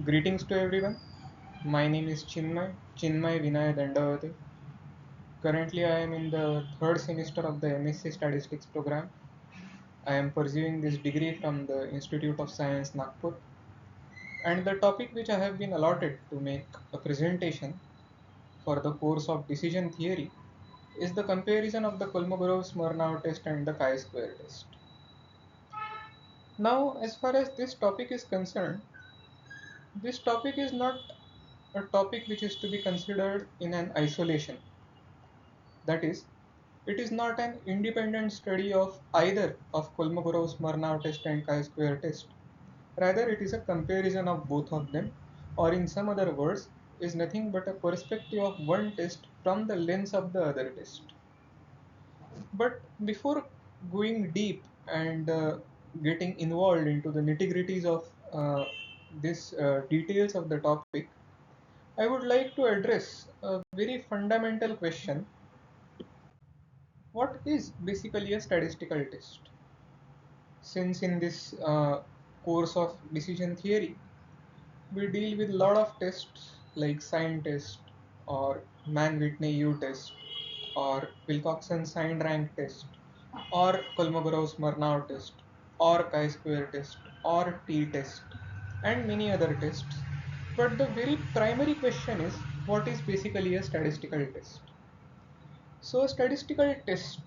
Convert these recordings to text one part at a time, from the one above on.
Greetings to everyone. My name is Chinmay Vinay Dandavati. Currently, I am in the third semester of the MSc Statistics program. I am pursuing this degree from the Institute of Science Nagpur. And the topic which I have been allotted to make a presentation for the course of decision theory is the comparison of the Kolmogorov Smirnov test and the chi-square test. Now, as far as this topic is concerned, this topic is not a topic which is to be considered in an isolation. That is, it is not an independent study of either of Kolmogorov Smirnov test and chi-square test. Rather, it is a comparison of both of them, or in some other words, is nothing but a perspective of one test from the lens of the other test. But before going deep and getting involved into the nitty-gritties of this details of the topic, I would like to address a very fundamental question. What is basically a statistical test? Since in this course of decision theory, we deal with a lot of tests like sign test or Mann-Whitney-U test or Wilcoxon sign rank test or Kolmogorov-Smirnov test or chi-square test or t-test and many other tests. But the very primary question is, what is basically a statistical test? So a statistical test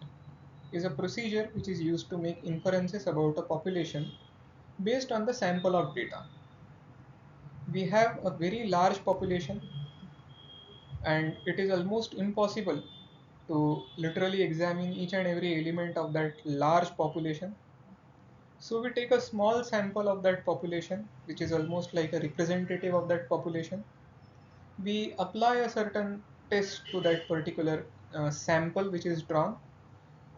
is a procedure which is used to make inferences about a population based on the sample of data. We have a very large population and it is almost impossible to literally examine each and every element of that large population. So we take a small sample of that population, which is almost like a representative of that population. We apply a certain test to that particular sample which is drawn,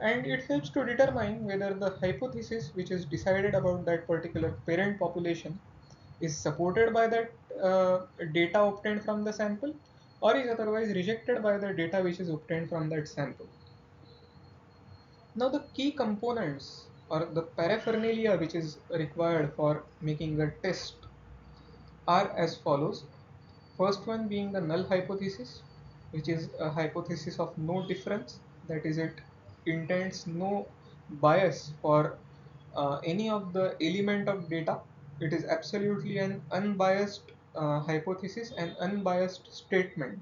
and it helps to determine whether the hypothesis which is decided about that particular parent population is supported by that data obtained from the sample or is otherwise rejected by the data which is obtained from that sample. Now the key components or the paraphernalia which is required for making a test are as follows. First one being the null hypothesis, which is a hypothesis of no difference, that is, it intends no bias for any of the element of data. It is absolutely an unbiased hypothesis and unbiased statement.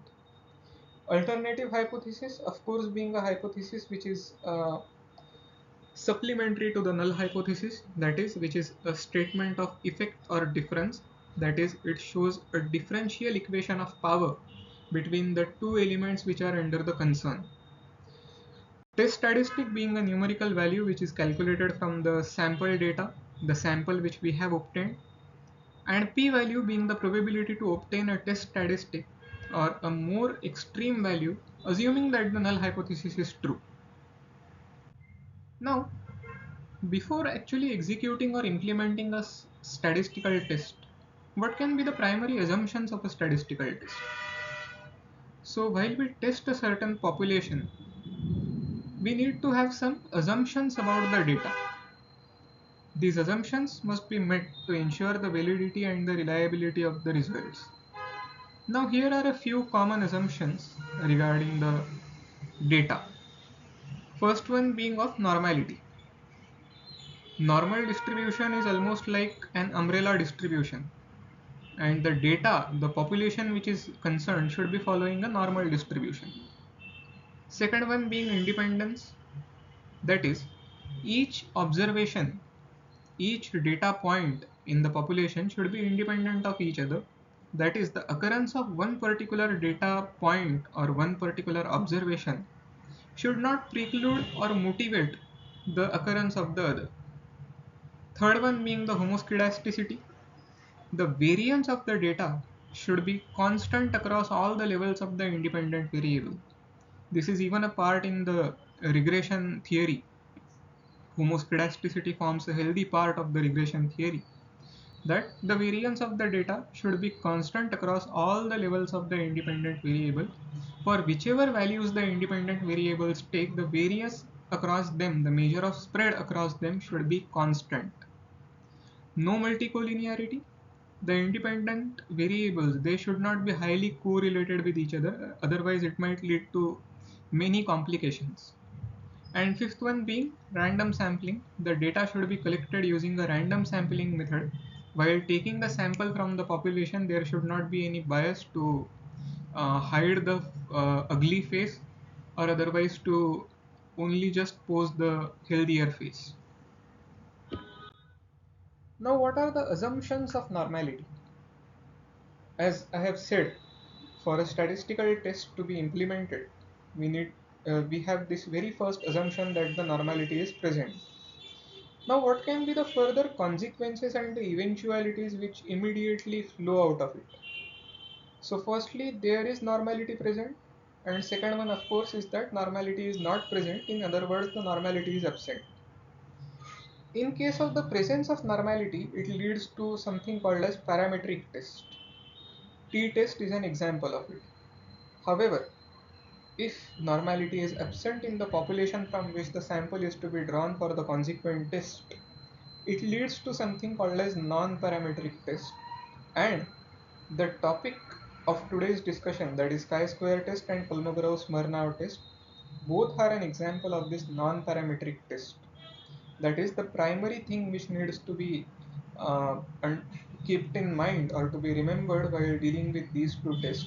Alternative hypothesis, of course, being a hypothesis which is supplementary to the null hypothesis, that is, which is a statement of effect or difference, that is, it shows a differential equation of power between the two elements which are under the concern. Test statistic being a numerical value which is calculated from the sample data, the sample which we have obtained, and p-value being the probability to obtain a test statistic or a more extreme value assuming that the null hypothesis is true. Now, before actually executing or implementing a statistical test, what can be the primary assumptions of a statistical test? So while we test a certain population, we need to have some assumptions about the data. These assumptions must be met to ensure the validity and the reliability of the results. Now here are a few common assumptions regarding the data. First one being of normality. Normal distribution is almost like an umbrella distribution, and the data, the population which is concerned, should be following a normal distribution. Second one being independence, that is, each observation, each data point in the population should be independent of each other. That is, the occurrence of one particular data point or one particular observation should not preclude or motivate the occurrence of the other. Third one being the homoscedasticity. The variance of the data should be constant across all the levels of the independent variable. This is even a part in the regression theory. Homoscedasticity forms a healthy part of the regression theory, that the variance of the data should be constant across all the levels of the independent variable. For whichever values the independent variables take, the variance across them, the measure of spread across them, should be constant. No multicollinearity. The independent variables, they should not be highly correlated with each other, otherwise it might lead to many complications. And fifth one being random sampling. The data should be collected using a random sampling method. While taking the sample from the population, there should not be any bias to hide the ugly face, or otherwise to only just pose the healthier face. Now, what are the assumptions of normality? As I have said, for a statistical test to be implemented, we have this very first assumption that the normality is present. Now, what can be the further consequences and the eventualities which immediately flow out of it? So, firstly, there is normality present, and second one, of course, is that normality is not present. In other words, the normality is absent. In case of the presence of normality, it leads to something called as parametric test. T-test is an example of it. However, if normality is absent in the population from which the sample is to be drawn for the consequent test, it leads to something called as non-parametric test. And the topic of today's discussion, that is chi-square test and Kolmogorov Smirnov test, both are an example of this non-parametric test. That is the primary thing which needs to be kept in mind or to be remembered while dealing with these two tests,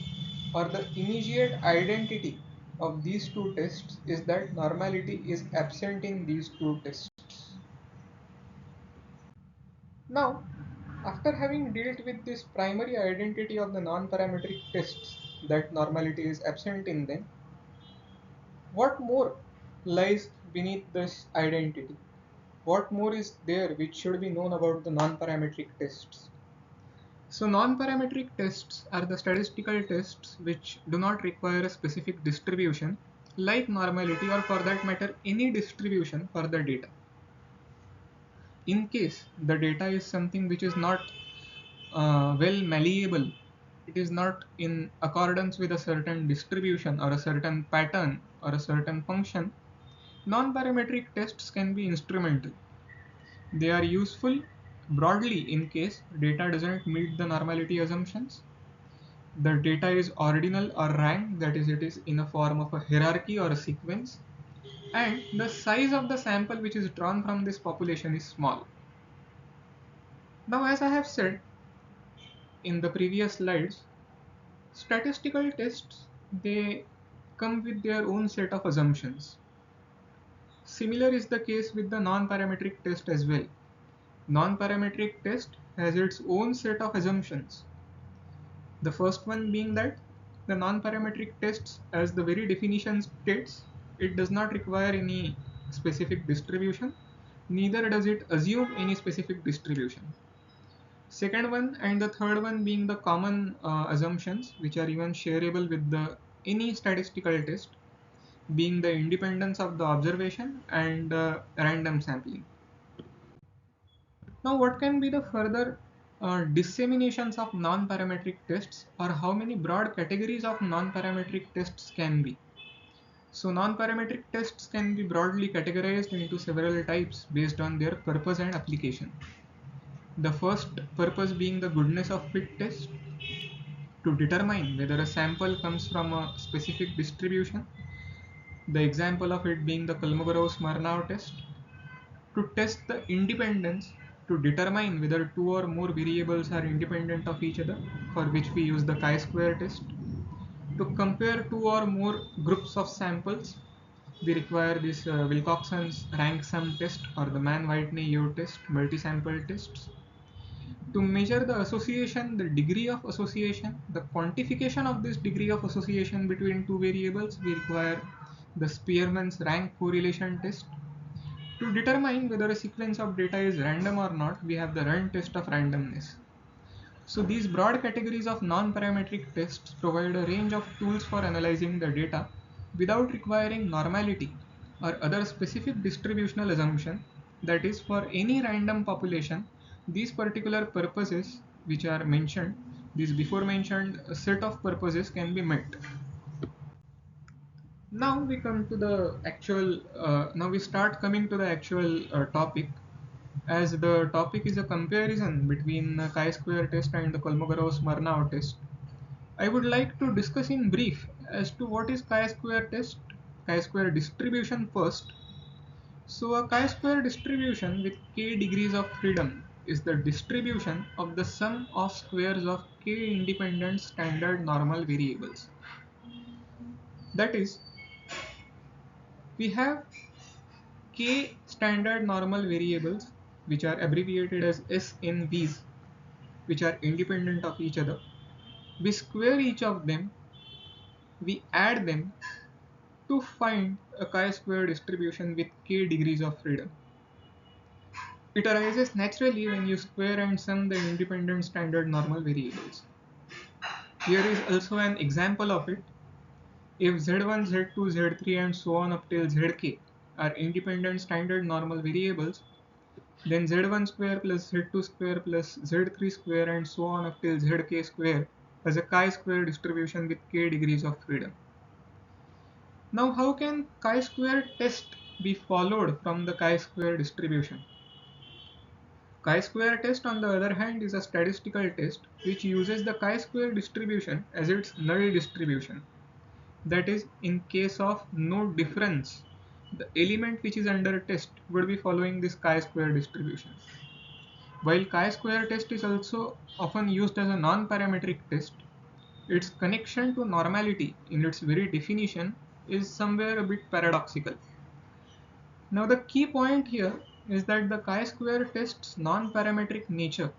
or the immediate identity of these two tests is that normality is absent in these two tests. Now, after having dealt with this primary identity of the non-parametric tests, that normality is absent in them, what more lies beneath this identity? What more is there which should be known about the non-parametric tests? So non-parametric tests are the statistical tests which do not require a specific distribution like normality, or for that matter any distribution for the data. In case the data is something which is not well malleable, it is not in accordance with a certain distribution or a certain pattern or a certain function, non-parametric tests can be instrumental. They are useful broadly in case data doesn't meet the normality assumptions, the data is ordinal or ranked, that is, it is in a form of a hierarchy or a sequence, and the size of the sample which is drawn from this population is small. Now, as I have said in the previous slides, statistical tests, they come with their own set of assumptions. Similar is the case with the non-parametric test as well. Non-parametric test has its own set of assumptions. The first one being that the non-parametric tests, as the very definition states, it does not require any specific distribution, neither does it assume any specific distribution. Second one and the third one being the common assumptions which are even shareable with the any statistical test, being the independence of the observation and random sampling. Now, what can be the further disseminations of non-parametric tests, or how many broad categories of non-parametric tests can be? So, non-parametric tests can be broadly categorized into several types based on their purpose and application. The first purpose being the goodness of fit test, to determine whether a sample comes from a specific distribution. The example of it being the Kolmogorov Smirnov test. To test the independence, to determine whether two or more variables are independent of each other, for which we use the chi-square test. To compare two or more groups of samples, we require this Wilcoxon's rank sum test or the Mann-Whitney-Yeo test, multi-sample tests. To measure the association, the degree of association, the quantification of this degree of association between two variables, we require the Spearman's rank correlation test. To determine whether a sequence of data is random or not, we have the run test of randomness. So these broad categories of non-parametric tests provide a range of tools for analyzing the data without requiring normality or other specific distributional assumption. That is, for any random population, these particular purposes which are mentioned, these before mentioned set of purposes can be met. Now we come to the actual, now we start coming to the actual topic. as the topic is a comparison between the chi-square test and the Kolmogorov Smirnov test, I would like to discuss in brief as to what is chi-square test, chi-square distribution first. So a chi-square distribution with k degrees of freedom is the distribution of the sum of squares of k independent standard normal variables. That is, we have k standard normal variables which are abbreviated as SNVs, which are independent of each other. We square each of them, we add them to find a chi-square distribution with k degrees of freedom. It arises naturally when you square and sum the independent standard normal variables. Here is also an example of it. If z1, z2, z3 and so on up till zk are independent standard normal variables, then z1 square plus z2 square plus z3 square and so on up till zk square has a chi-square distribution with k degrees of freedom. Now how can chi-square test be followed from the chi-square distribution? Chi-square test, on the other hand, is a statistical test which uses the chi-square distribution as its null distribution. That is, in case of no difference, the element which is under test would be following this chi-square distribution. While chi-square test is also often used as a non-parametric test, its connection to normality in its very definition is somewhere a bit paradoxical. Now the key point here is that the chi-square test's non-parametric nature,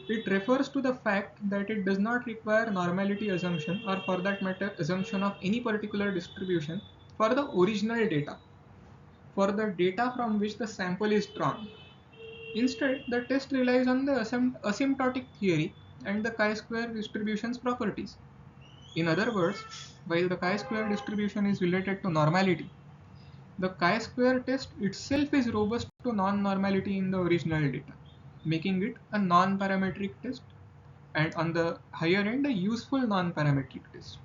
it refers to the fact that it does not require normality assumption, or for that matter assumption of any particular distribution for the original data, for the data from which the sample is drawn. Instead, the test relies on the asymptotic theory and the chi-square distribution's properties. In other words, while the chi-square distribution is related to normality, the chi-square test itself is robust to non-normality in the original data, making it a non-parametric test, and on the higher end a useful non-parametric test.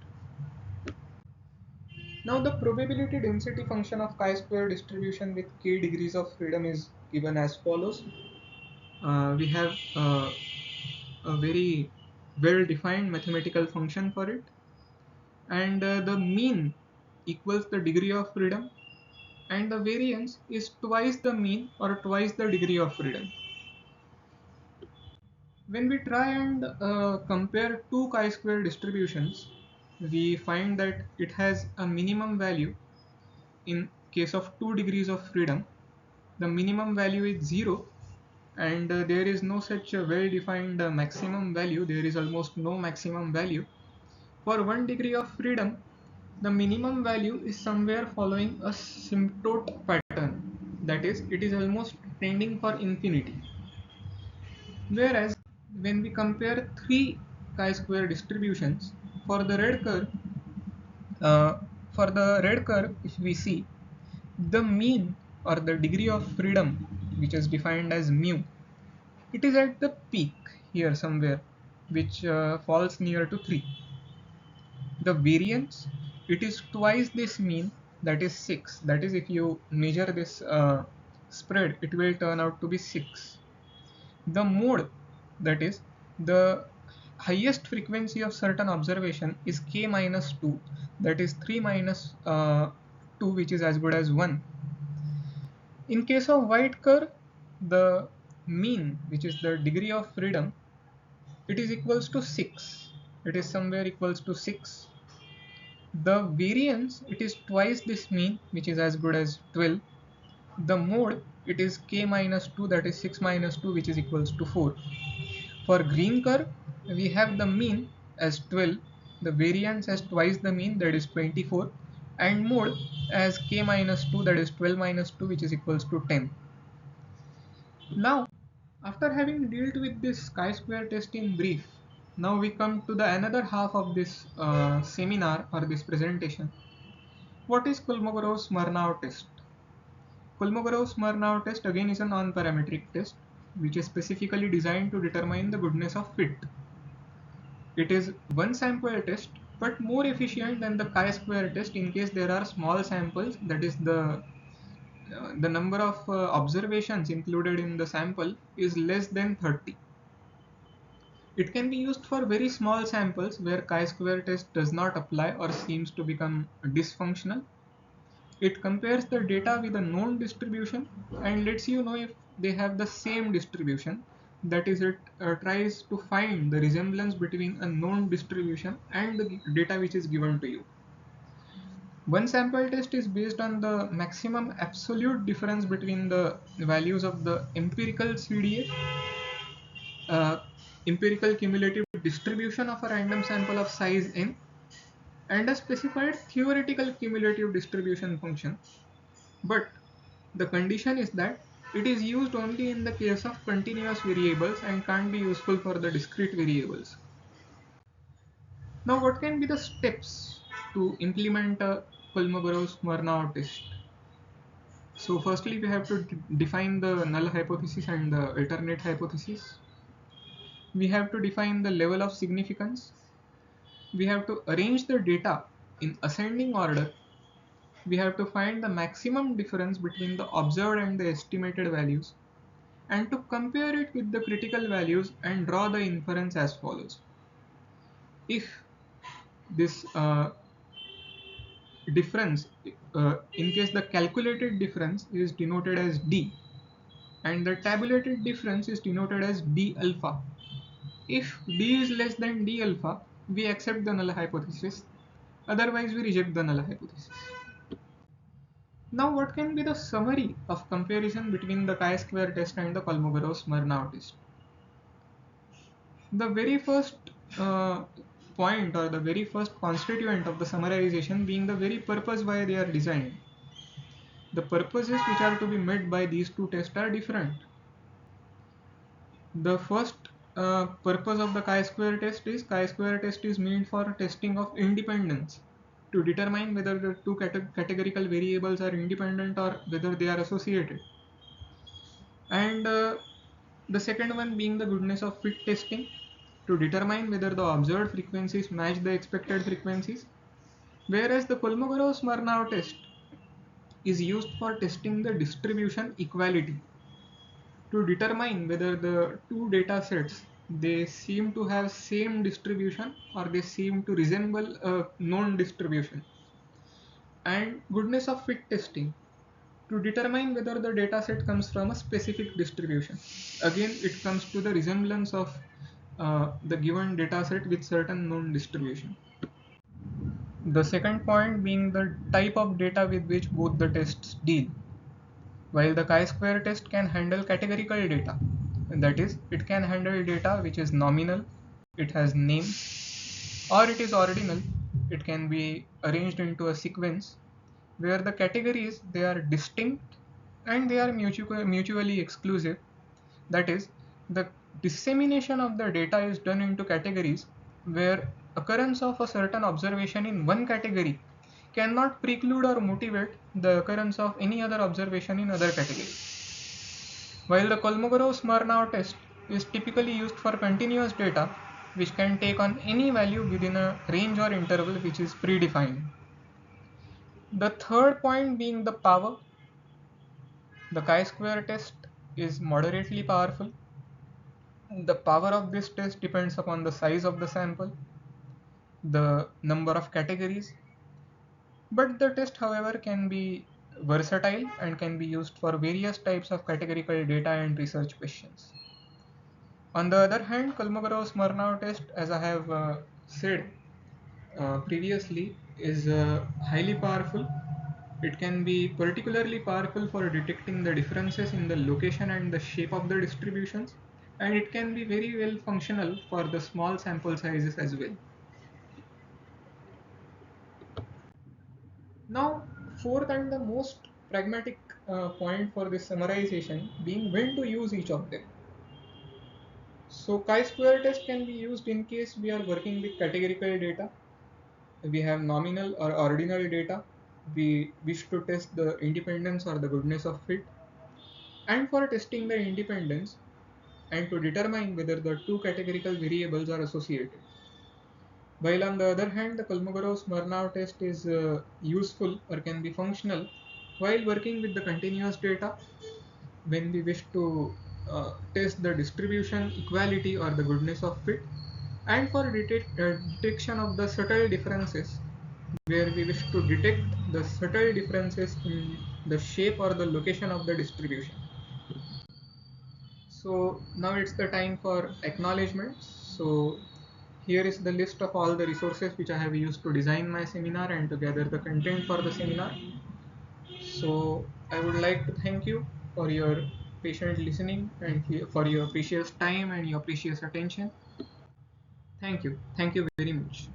Now the probability density function of chi-square distribution with k degrees of freedom is given as follows. We have a very well defined mathematical function for it, and the mean equals the degree of freedom, and the variance is twice the mean or twice the degree of freedom. When we try and compare two chi-square distributions, we find that it has a minimum value. In case of 2 degrees of freedom, the minimum value is 0, and there is no such well-defined maximum value. There is almost no maximum value. For 1 degree of freedom, the minimum value is somewhere following a symptote pattern. That is, it is almost tending for infinity. Whereas when we compare three chi-square distributions, for the red curve, uh, if we see the mean or the degree of freedom, which is defined as mu, it is at the peak here somewhere, which falls near to 3. The variance, it is twice this mean, that is 6. That is, if you measure this spread, it will turn out to be 6. The mode, that is the highest frequency of certain observation, is k minus 2, that is 3 minus 2, which is as good as 1. In case of white curve, the mean, which is the degree of freedom, it is equals to 6. It is somewhere equals to 6. The variance, it is twice this mean, which is as good as 12. The mode, it is k minus 2, that is 6 minus 2, which is equals to 4. For green curve, we have the mean as 12, the variance as twice the mean, that is 24, and mode as k minus 2, that is 12 minus 2, which is equals to 10. Now, after having dealt with this chi-square test in brief, now we come to the another half of this seminar or this presentation. What is Kolmogorov Smirnov test? Kolmogorov Smirnov test again is a non-parametric test which is specifically designed to determine the goodness of fit. It is one sample test but more efficient than the chi-square test in case there are small samples, that is the the number of observations included in the sample is less than 30. It can be used for very small samples where chi-square test does not apply or seems to become dysfunctional. It compares the data with a known distribution and lets you know if they have the same distribution. That is, it tries to find the resemblance between a known distribution and the data which is given to you. One sample test is based on the maximum absolute difference between the values of the empirical CDA, empirical cumulative distribution of a random sample of size n, and a specified theoretical cumulative distribution function. But the condition is that it is used only in the case of continuous variables and can't be useful for the discrete variables. Now, what can be the steps to implement a Kolmogorov Smirnov test? So firstly, we have to define the null hypothesis and the alternate hypothesis. We have to define the level of significance. We have to arrange the data in ascending order. We have to find the maximum difference between the observed and the estimated values, and to compare it with the critical values and draw the inference as follows. If this difference, in case the calculated difference is denoted as D and the tabulated difference is denoted as D alpha. If D is less than D alpha, we accept the null hypothesis, otherwise we reject the null hypothesis. Now, what can be the summary of comparison between the chi-square test and the Kolmogorov Smirnov test? The very first point, or the very first constituent of the summarization being the very purpose why they are designed. The purposes which are to be met by these two tests are different. The first purpose of the chi-square test is meant for testing of independence, to determine whether the two categorical variables are independent or whether they are associated. And the second one being the goodness of fit testing, to determine whether the observed frequencies match the expected frequencies, whereas the Kolmogorov Smirnov test is used for testing the distribution equality, to determine whether the two data sets, they seem to have same distribution or they seem to resemble a known distribution. And goodness of fit testing, to determine whether the data set comes from a specific distribution. Again, it comes to the resemblance of the given data set with certain known distribution. The second point being the type of data with which both the tests deal. While the chi-square test can handle categorical data, that is, it can handle data which is nominal, it has name, or it is ordinal, it can be arranged into a sequence, where the categories, they are distinct and they are mutually exclusive. That is, the dissemination of the data is done into categories where occurrence of a certain observation in one category cannot preclude or motivate the occurrence of any other observation in other categories. While the Kolmogorov Smirnov test is typically used for continuous data which can take on any value within a range or interval which is predefined. The third point being the power. The chi-square test is moderately powerful. The power of this test depends upon the size of the sample, the number of categories, but the test, however, can be versatile and can be used for various types of categorical data and research questions. On the other hand, Kolmogorov Smirnov test, as I have said previously, is highly powerful. It can be particularly powerful for detecting the differences in the location and the shape of the distributions, and it can be very well functional for the small sample sizes as well. Now, fourth and the most pragmatic point for this summarization being when to use each of them. So, chi-square test can be used in case we are working with categorical data. We have nominal or ordinal data. We wish to test the independence or the goodness of fit. And for testing the independence and to determine whether the two categorical variables are associated. While on the other hand, the Kolmogorov Smirnov test is useful or can be functional While working with the continuous data, when we wish to test the distribution equality or the goodness of fit, and for detection of the subtle differences, where we wish to detect the subtle differences in the shape or the location of the distribution. So now it's the time for acknowledgements. So here is the list of all the resources which I have used to design my seminar and to gather the content for the seminar. So I would like to thank you for your patient listening and for your precious time and your precious attention. Thank you. Thank you very much.